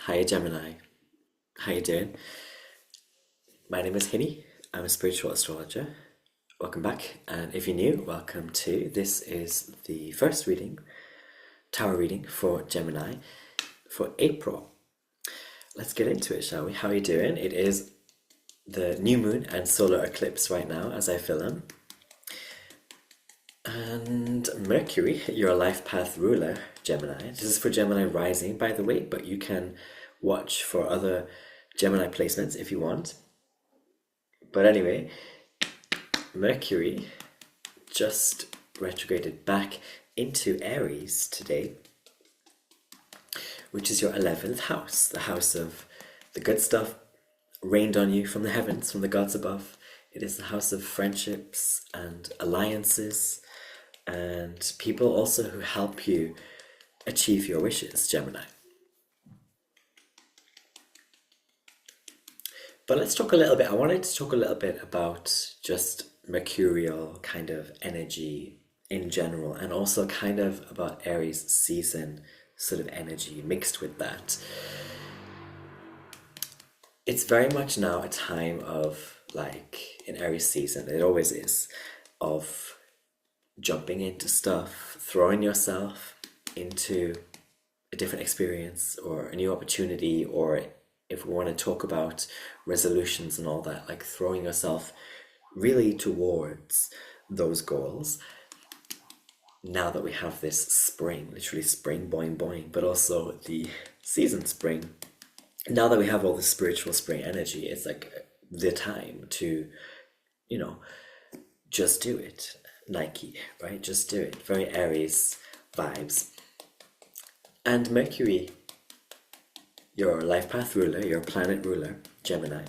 Hi Gemini, how you doing? My name is Hinny. I'm a spiritual astrologer. Welcome back, and if you're new, welcome to. This is the first reading, tarot reading for Gemini for April. Let's get into it, shall we? How are you doing? It is the new moon and solar eclipse right now as I film. And Mercury, your life path ruler, Gemini. This is for Gemini rising, by the way, but you can watch for other Gemini placements if you want. But anyway, Mercury just retrograded back into Aries today, which is your 11th house, the house of the good stuff rained on you from the heavens, from the gods above. It is the house of friendships and alliances and people also who help you achieve your wishes, Gemini. But let's talk a little bit, I wanted to talk a little bit about just mercurial kind of energy in general, and also kind of about Aries season sort of energy mixed with that. It's very much now a time of, like in Aries season, it always is, of jumping into stuff, throwing yourself into a different experience or a new opportunity, or if we want to talk about resolutions and all that, like throwing yourself really towards those goals. Now that we have this spring, literally spring, boing, boing, but also the season spring, now that we have all this spiritual spring energy, it's like the time to, just do it. Nike, right? Just do it. Very Aries vibes. And Mercury, your life path ruler, your planet ruler, Gemini,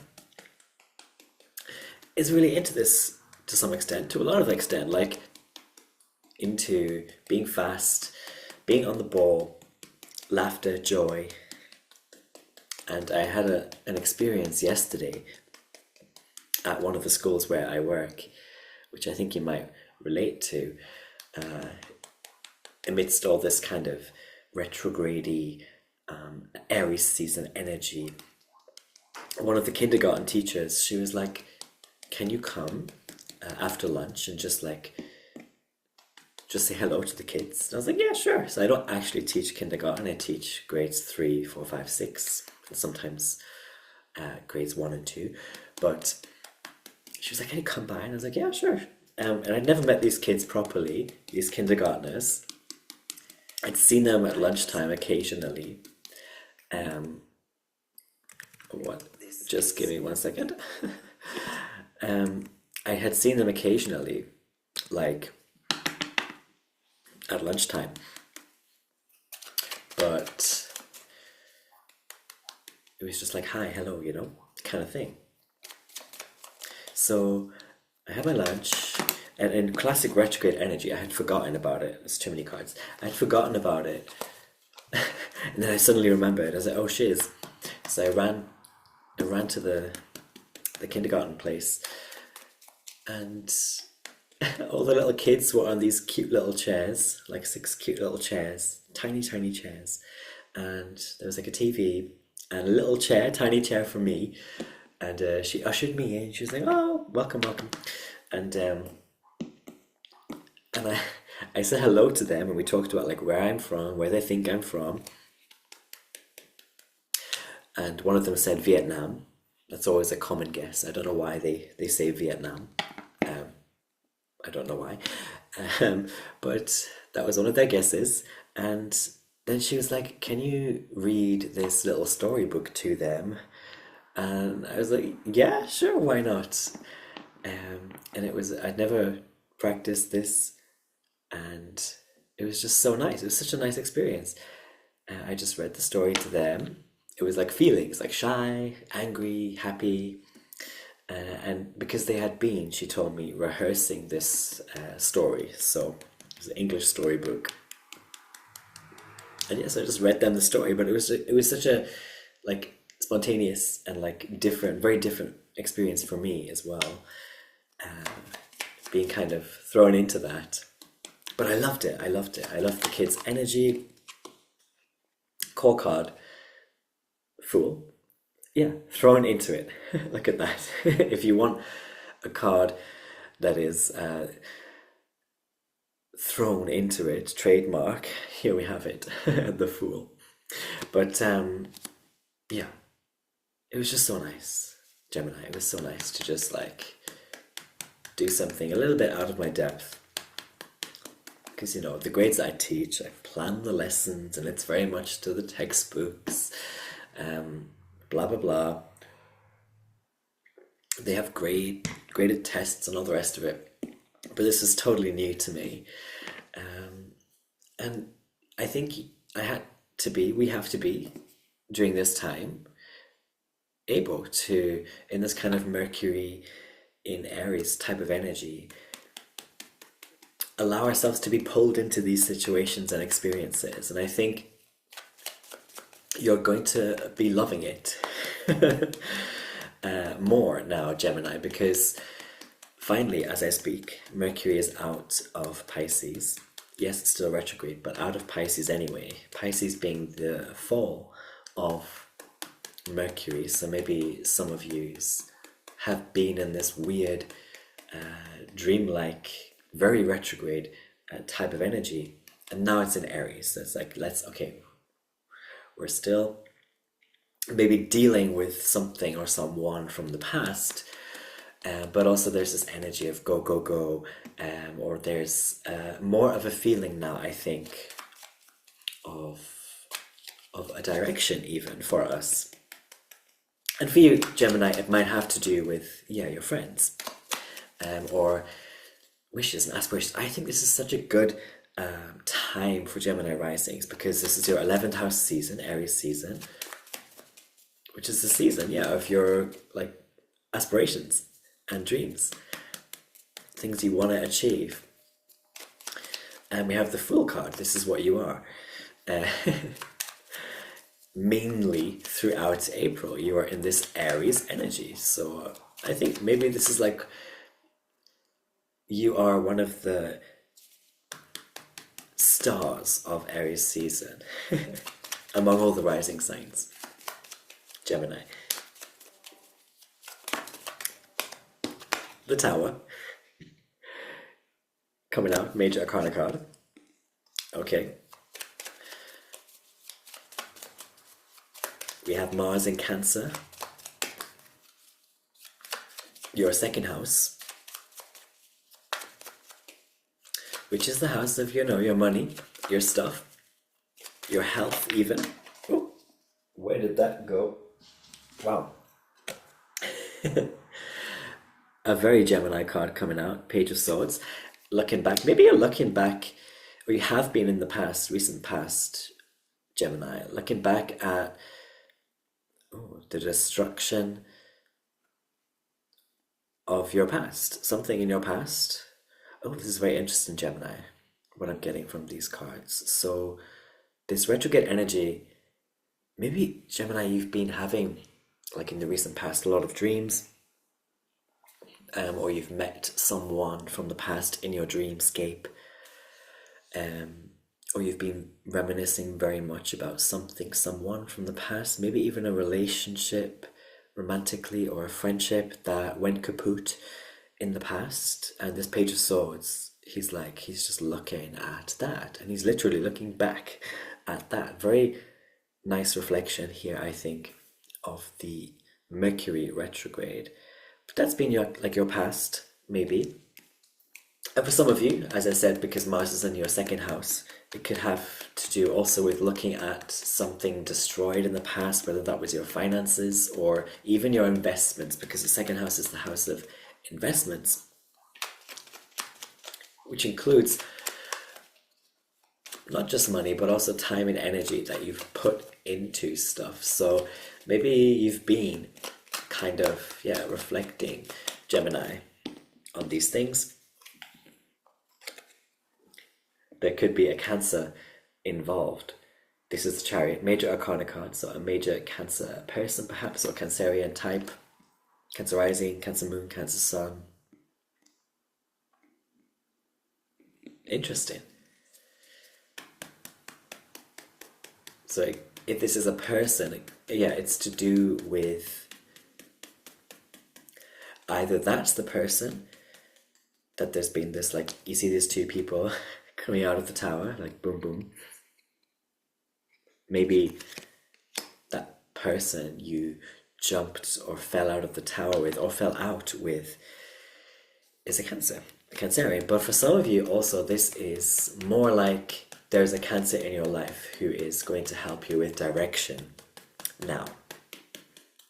is really into this to some extent, to a lot of extent, like into being fast, being on the ball, laughter, joy. And I had an experience yesterday at one of the schools where I work, which I think you might relate to, amidst all this kind of retrograde Aries season energy. One of the kindergarten teachers, she was like, can you come after lunch and just say hello to the kids? And I was like, yeah, sure. So I don't actually teach kindergarten, I teach grades 3, 4, 5, 6, and sometimes grades 1 and 2. But she was like, can you come by? And I was like, yeah, sure. And I'd never met these kids properly, these kindergartners. I'd seen them at lunchtime occasionally. Just give me 1 second. I had seen them occasionally, like at lunchtime, but it was just like, hi, hello, kind of thing. So I had my lunch, and in classic retrograde energy, I had forgotten about it. There's too many cards. I had forgotten about it, and then I suddenly remembered. I was like, oh shiz! So I ran to the kindergarten place, and all the little kids were on these cute little chairs, like 6 cute little chairs, tiny chairs, and there was like a TV and a little chair, tiny chair for me. And she ushered me in. She was like, oh, welcome. And I said hello to them, and we talked about like where I'm from, where they think I'm from. And one of them said Vietnam. That's always a common guess. I don't know why they say Vietnam. I don't know why. But that was one of their guesses. And then she was like, can you read this little storybook to them? And I was like, yeah, sure, why not? And I'd never practiced this, and it was just so nice. It was such a nice experience. I just read the story to them. It was like feelings, like shy, angry, happy. And because they had been, she told me, rehearsing this story. So it was an English storybook. And yes, I just read them the story, but it was such a like spontaneous and like different, very different experience for me as well, being kind of thrown into that. But I loved it. I loved the kids' energy. Core card Fool. Yeah, thrown into it. Look at that. If you want a card that is thrown into it, trademark, here we have it, the Fool. But yeah, it was just so nice, Gemini. It was so nice to just like do something a little bit out of my depth. Because, you know, the grades I teach, I plan the lessons and it's very much to the textbooks, blah, blah, blah. They have graded tests and all the rest of it. But this is totally new to me. And I think we have to be, during this time, able to, in this kind of Mercury in Aries type of energy, allow ourselves to be pulled into these situations and experiences. And I think you're going to be loving it more now, Gemini, because finally, as I speak, Mercury is out of Pisces. Yes, it's still retrograde, but out of Pisces anyway. Pisces being the fall of Mercury. So maybe some of you have been in this weird, dreamlike, very retrograde type of energy, and now it's in Aries. So it's like, we're still maybe dealing with something or someone from the past, but also there's this energy of go, go, go, or there's more of a feeling now, I think, of a direction even for us. And for you, Gemini, it might have to do with, your friends, or wishes and aspirations. I think this is such a good time for Gemini risings, because this is your 11th house season, Aries season, which is the season, of your like aspirations and dreams, things you want to achieve. And we have the Fool card. This is what you are. Mainly throughout April, you are in this Aries energy. So I think maybe this is like you are one of the stars of Aries season among all the rising signs, Gemini. The Tower coming out, major arcana card. Okay. We have Mars in Cancer, your second house, which is the house of, your money, your stuff, your health even. Oh, where did that go? Wow. A very Gemini card coming out, Page of Swords. Looking back, maybe you're looking back, or you have been in the past, recent past, Gemini, looking back at the destruction of your past, something in your past. Oh, this is very interesting, Gemini, what I'm getting from these cards. So this retrograde energy, maybe, Gemini, you've been having, like in the recent past, a lot of dreams, or you've met someone from the past in your dreamscape, or you've been reminiscing very much about someone from the past, maybe even a relationship romantically or a friendship that went kaput in the past. And this Page of Swords, he's just looking at that, and he's literally looking back at that. Very nice reflection here, I think, of the Mercury retrograde. But that's been your past, maybe. And for some of you, as I said, because Mars is in your second house, it could have to do also with looking at something destroyed in the past, whether that was your finances or even your investments, because the second house is the house of investments, which includes not just money, but also time and energy that you've put into stuff. So maybe you've been kind of, reflecting, Gemini, on these things. There could be a Cancer involved. This is the Chariot, major arcana card, so a major Cancer person perhaps, or Cancerian type, Cancer rising, Cancer moon, Cancer sun. Interesting. So if this is a person, yeah, it's to do with either that's the person, that there's been this, like, you see these two people coming out of the tower, like boom, boom. Maybe that person you jumped or fell out of the tower with, or fell out with, is a Cancer, a Cancerian. But for some of you also, this is more like there's a Cancer in your life who is going to help you with direction now.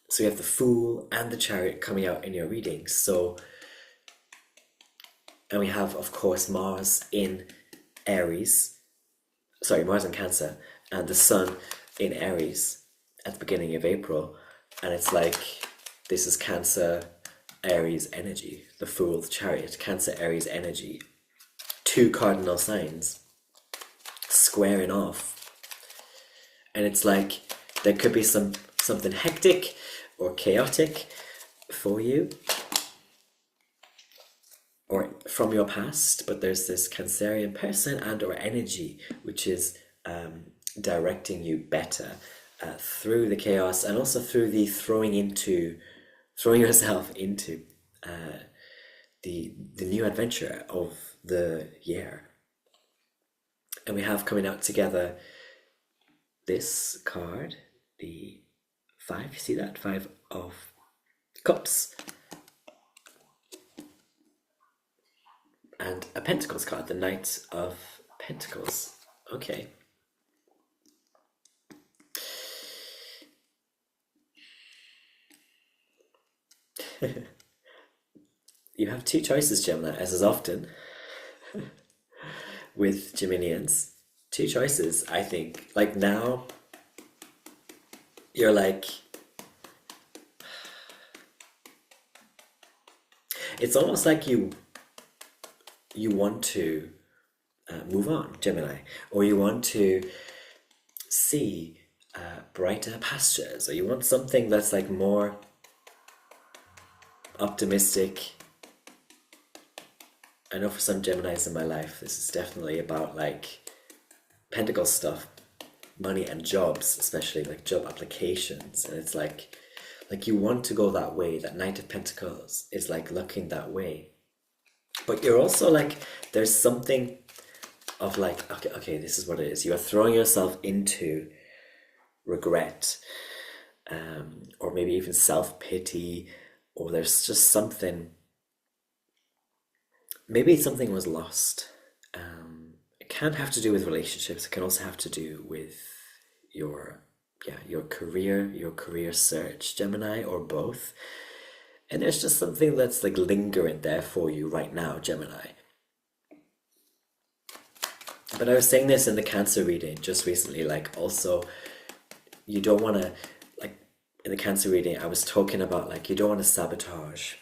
So you have the Fool and the Chariot coming out in your readings. So, and we have, of course, Mars in Aries, sorry, Mars in Cancer, and the Sun in Aries at the beginning of April. And it's like, this is Cancer, Aries energy, the Fool, the Chariot, Cancer, Aries energy. Two cardinal signs squaring off. And it's like, there could be something hectic or chaotic for you, or from your past, but there's this Cancerian person and or energy which is directing you better through the chaos, and also through the throwing yourself into the new adventure of the year. And we have coming out together this card, the 5, you see that? 5 of Cups. And a Pentacles card, the Knight of Pentacles. Okay. You have two choices, Gemini, as is often with Geminians. Two choices, I think. Like now, you're like, it's almost like you want to move on, Gemini, or you want to see brighter pastures, or you want something that's like more optimistic. I know for some Geminis in my life, this is definitely about like Pentacle stuff, money and jobs, especially like job applications. And it's like you want to go that way. That Knight of Pentacles is like looking that way. But you're also like, there's something of like, okay, this is what it is. You are throwing yourself into regret, or maybe even self-pity, or there's just something, maybe something was lost. It can have to do with relationships. It can also have to do with your career search, Gemini, or both. And there's just something that's like lingering there for you right now, Gemini. But I was saying this in the Cancer reading just recently, like also, you don't want to, like in the Cancer reading, I was talking about like, you don't want to sabotage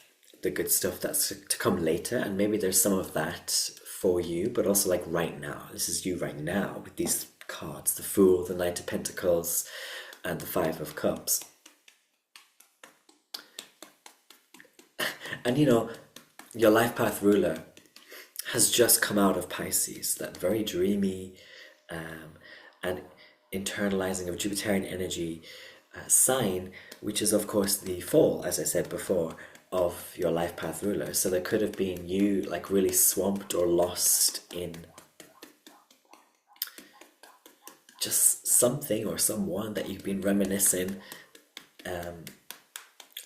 the good stuff that's to come later. And maybe there's some of that for you, but also like right now, this is you right now with these cards, the Fool, the Knight of Pentacles, and the 5 of Cups. And you know, your life path ruler has just come out of Pisces, that very dreamy and internalizing of Jupiterian energy sign, which is of course the fall, as I said before, of your life path ruler. So there could have been you like really swamped or lost in just something or someone that you've been reminiscing,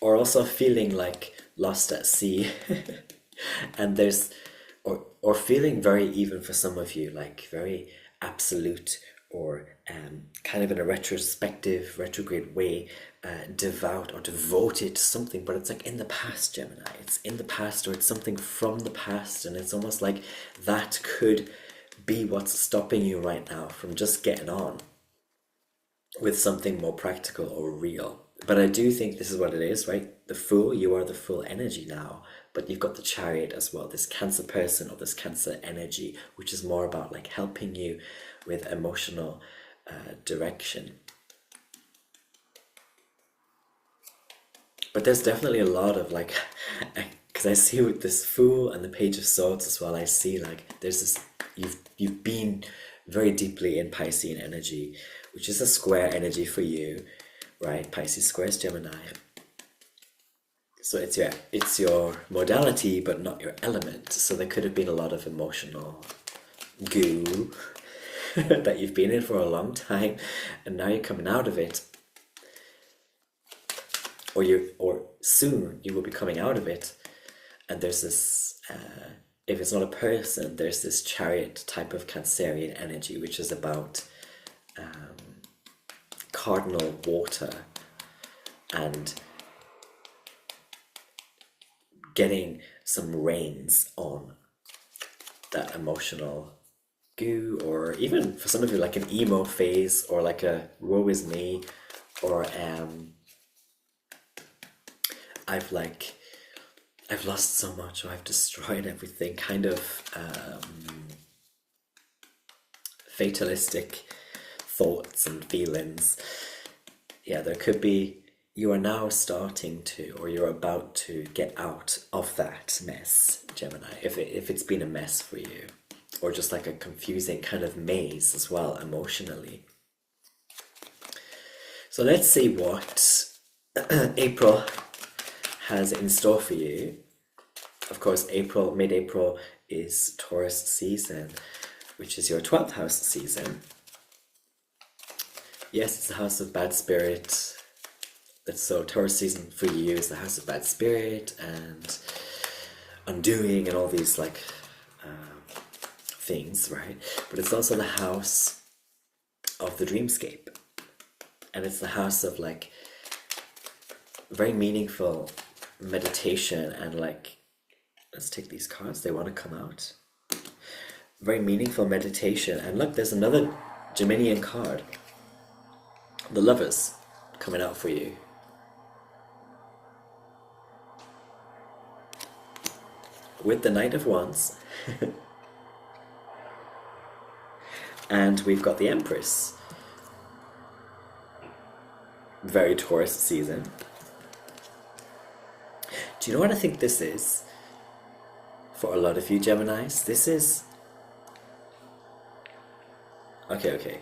or also feeling like lost at sea. And there's or feeling very, even for some of you, like very absolute, or kind of in a retrograde way, devout or devoted to something, but it's like in the past, Gemini. It's in the past, or it's something from the past, and it's almost like that could be what's stopping you right now from just getting on with something more practical or real. But I do think this is what it is, right? The Fool, you are the full energy now, but you've got the Chariot as well, this Cancer person or this Cancer energy, which is more about like helping you with emotional direction. But there's definitely a lot of like, because I see with this Fool and the Page of Swords as well, I see like there's this, you've been very deeply in Piscean energy, which is a square energy for you, right? Pisces squares Gemini. So it's your modality, but not your element. So there could have been a lot of emotional goo that you've been in for a long time, and now you're coming out of it, or soon you will be coming out of it. And there's this, if it's not a person, there's this chariot type of Cancerian energy, which is about cardinal water and getting some reins on that emotional goo, or even for some of you like an emo phase, or like a woe is me, or I've lost so much, or I've destroyed everything, kind of fatalistic thoughts and feelings. Yeah, there could be, you are now starting to, or you're about to get out of that mess, Gemini, if it's been a mess for you, or just like a confusing kind of maze as well, emotionally. So let's see what April has in store for you. Of course, mid-April is Taurus season, which is your 12th house season. Yes, it's the house of bad spirit. So Taurus season for you is the house of bad spirit and undoing and all these like things, right? But it's also the house of the dreamscape, and it's the house of like very meaningful meditation and like, let's take these cards, they want to come out. Very meaningful meditation. And look, there's another Geminian card, the Lovers, coming out for you. With the Knight of Wands. And we've got the Empress. Very Taurus season. Do you know what I think this is? For a lot of you Geminis, this is... Okay.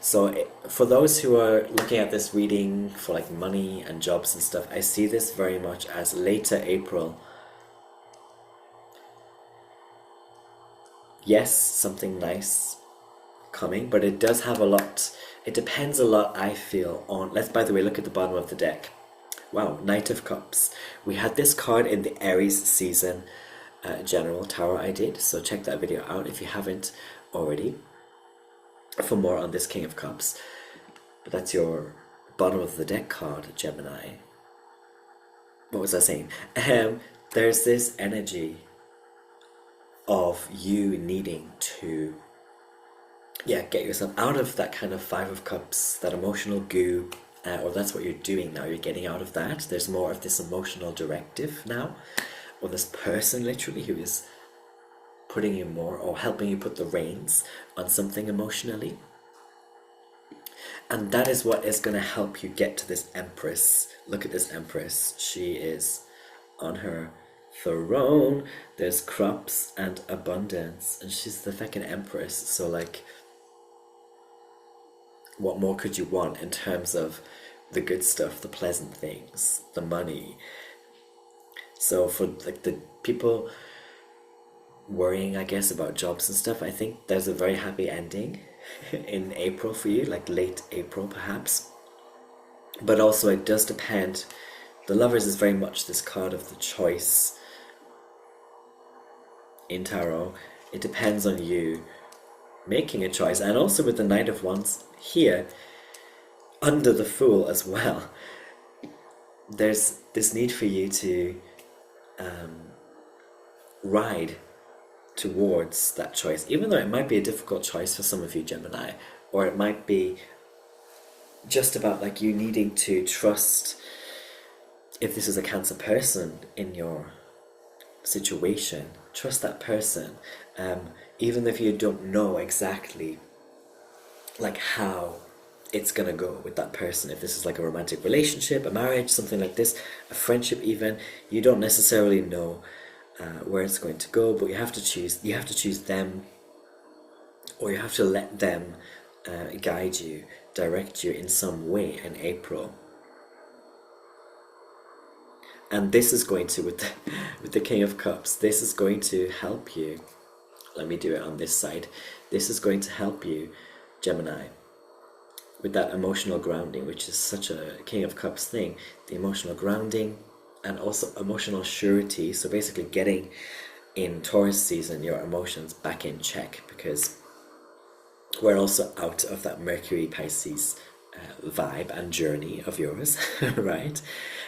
So for those who are looking at this reading for like money and jobs and stuff, I see this very much as later April. Yes, something nice coming, but it does have a lot, it depends a lot, I feel, on, let's by the way look at the bottom of the deck. Wow, Knight of Cups. We had this card in the Aries season general tarot I did, so check that video out if you haven't already for more on this King of Cups. But that's your bottom of the deck card, Gemini. What was I saying? There's this energy of you needing to get yourself out of that kind of Five of Cups, that emotional goo, or that's what you're doing now. You're getting out of that. There's more of this emotional directive now, or this person literally who is putting you more, or helping you put the reins on something emotionally. And that is what is going to help you get to this Empress. Look at this Empress. She is on her throne. There's crops and abundance, and she's the fucking Empress. So like, what more could you want in terms of the good stuff, the pleasant things, the money? So for like the people worrying, I guess, about jobs and stuff, I think there's a very happy ending in April for you, like late April perhaps. But also it does depend. The Lovers is very much this card of the choice in tarot. It depends on you making a choice. And also with the Knight of Wands here under the Fool as well, there's this need for you to ride towards that choice, even though it might be a difficult choice for some of you Gemini, or it might be just about like you needing to trust, if this is a Cancer person in your situation, trust that person, even if you don't know exactly like how it's gonna go with that person. If this is like a romantic relationship, a marriage, something like this, a friendship even, you don't necessarily know where it's going to go, but you have to choose them or you have to let them guide you, direct you in some way in April. And this is going to, with the King of Cups, this is going to help you. Let me do it on this side. This is going to help you, Gemini, with that emotional grounding, which is such a King of Cups thing. The emotional grounding and also emotional surety. So basically getting in Taurus season your emotions back in check, because we're also out of that Mercury Pisces vibe and journey of yours, right?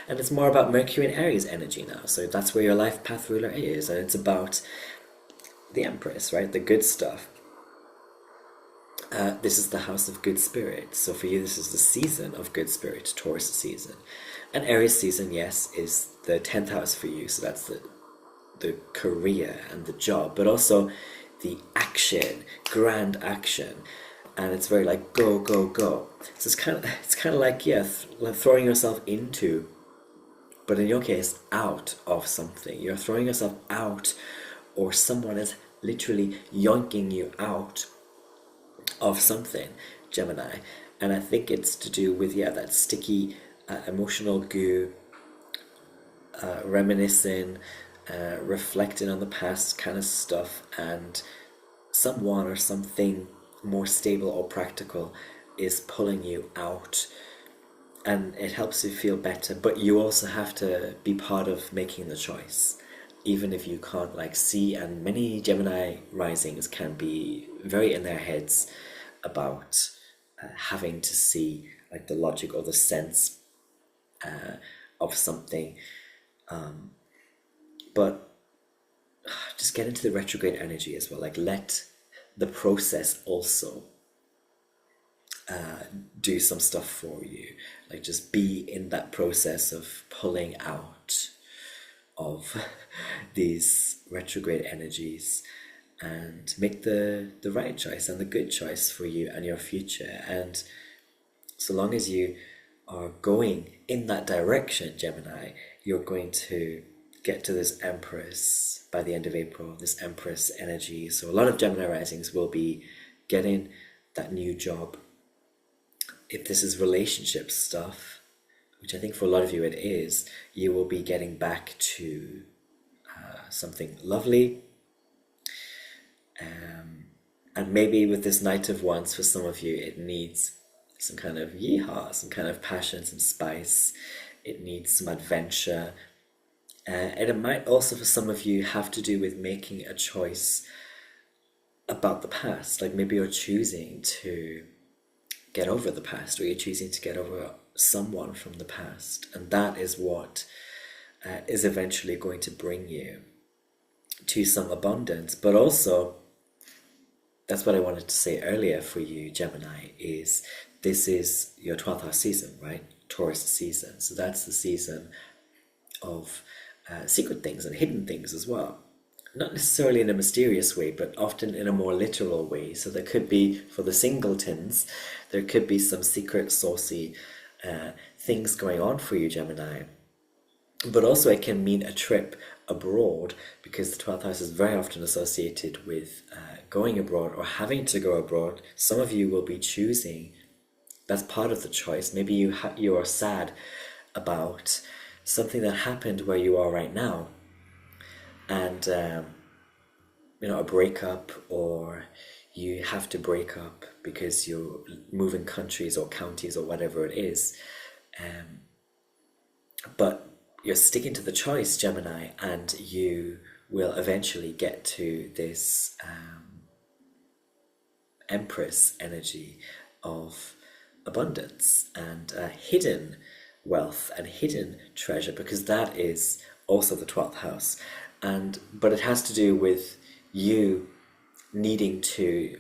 And it's more about Mercury and Aries energy now. So that's where your life path ruler is, and it's about the Empress, right? The good stuff. This is the house of good spirit. So for you, this is the season of good spirit, Taurus season. And Aries season, yes, is the 10th house for you. So that's the career and the job, but also the action, grand action. And it's very like go, go, go. So it's kind of like, yeah, throwing yourself into, but in your case, out of something. You're throwing yourself out, or someone is literally yoinking you out of something, Gemini. And I think it's to do with, yeah, that sticky emotional goo, reminiscing, reflecting on the past kind of stuff, and someone or something more stable or practical is pulling you out, and it helps you feel better. But you also have to be part of making the choice, even if you can't like see. And many Gemini risings can be very in their heads about having to see like the logic or the sense of something, but just get into the retrograde energy as well. Like let the process also do some stuff for you. Like just be in that process of pulling out of these retrograde energies and make the right choice and the good choice for you and your future. And so long as you are going in that direction, Gemini, you're going to get to this Empress by the end of April, this Empress energy. So a lot of Gemini risings will be getting that new job. If this is relationship stuff, which I think for a lot of you it is, you will be getting back to something lovely. And maybe with this Knight of Wands, for some of you, it needs some kind of yeehaw, some kind of passion, some spice. It needs some adventure. And it might also, for some of you, have to do with making a choice about the past. Like maybe you're choosing to get over the past, or you're choosing to get over someone from the past. And that is what is eventually going to bring you to some abundance. But also, that's what I wanted to say earlier for you, Gemini, is this is your 12th house season, right? Taurus season. So that's the season of secret things and hidden things as well. Not necessarily in a mysterious way, but often in a more literal way. So there could be, for the singletons, there could be some secret, saucy things going on for you, Gemini. But also it can mean a trip abroad, because the 12th house is very often associated with going abroad or having to go abroad. Some of you will be choosing, that's part of the choice. Maybe you are sad about something that happened where you are right now, and a breakup, or you have to break up because you're moving countries or counties or whatever it is, but you're sticking to the choice, Gemini, and you will eventually get to this Empress energy of abundance and hidden wealth and hidden treasure, because that is also the 12th house. But it has to do with you needing to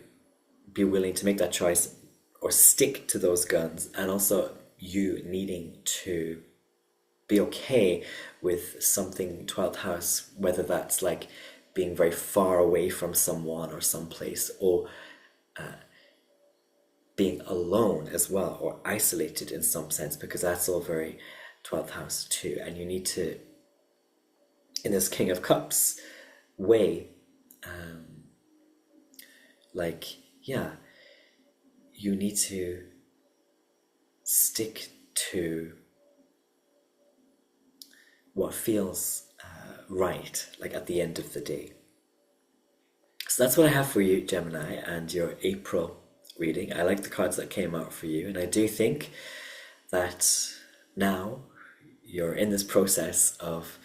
be willing to make that choice or stick to those guns, and also you needing to be okay with something 12th house, whether that's like being very far away from someone or someplace, or being alone as well, or isolated in some sense, because that's all very 12th house too. And you need to, in this King of Cups way, like yeah, you need to stick to what feels right, like at the end of the day. So that's what I have for you, Gemini, and your April reading. I like the cards that came out for you, and I do think that now you're in this process of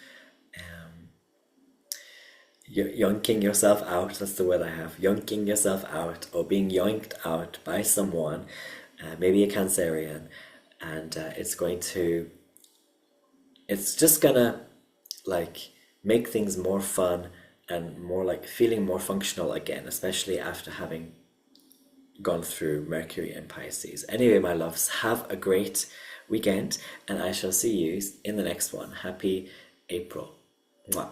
yoinking yourself out. That's the word I have. Yoinking yourself out, or being yoinked out by someone, maybe a Cancerian, and it's just gonna like make things more fun and more like feeling more functional again, especially after having gone through Mercury and Pisces. Anyway, my loves, have a great weekend, and I shall see you in the next one. Happy April. Mwah.